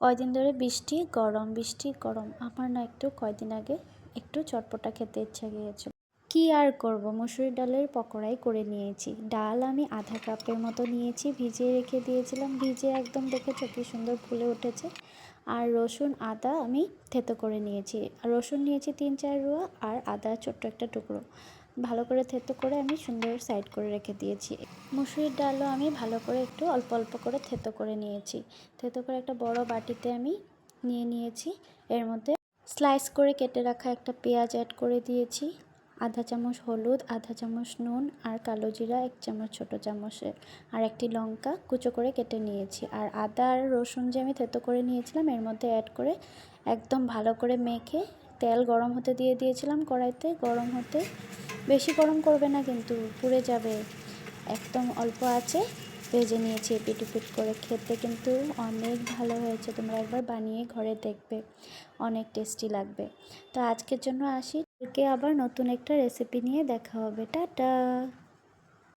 কয়দিন ধরে বৃষ্টি গরম আমার না একটু কয়দিন আগে একটু চটপটা খেতে ইচ্ছা গিয়েছিল। কি আর করব, মসুর ডালের পকোড়াই করে নিয়েছি। ডাল আমি আধা কাপের মতো নিয়েছি, ভিজিয়ে রেখে দিয়েছিলাম, ভিজে একদম দেখেছো কি সুন্দর ফুলে উঠেছে। আর রসুন আদা আমি থেতো করে নিয়েছি, আর রসুন নিয়েছি 3-4 রুয়া, আর আদা ছোট্ট একটা টুকরো ভালো করে থেতো করে আমি সুন্দর সাইড করে রেখে দিয়েছি। মুসুরির ডালও আমি ভালো করে একটু অল্প অল্প করে থেতো করে নিয়েছি। থেতো করে একটা বড় বাটিতে আমি নিয়ে নিয়েছি। এর মধ্যে স্লাইস করে কেটে রাখা একটা পেঁয়াজ অ্যাড করে দিয়েছি, আধা চামচ হলুদ, আধা চামচ নুন, আর কালো জিরা 1 চামচ ছোটো চামচের, আর একটি লঙ্কা কুচো করে কেটে নিয়েছি। আর আদা আর রসুন যে আমি থেতো করে নিয়েছিলাম এর মধ্যে অ্যাড করে একদম ভালো করে মেখে তেল গরম হতে দিয়ে দিয়েছিলাম কড়াইতে। গরম হতে, বেশি গরম করবে না কিন্তু পুড়ে যাবে, একদম অল্প আছে ভেজে নিয়েছি এপিট ওপিট করে। খেতে কিন্তু অনেক ভালো হয়েছে, তোমরা একবার বানিয়ে ঘরে দেখবে, অনেক টেস্টি লাগবে। তো আজকের জন্য আসি, আবার নতুন একটা রেসিপি নিয়ে দেখা হবে। টাটা।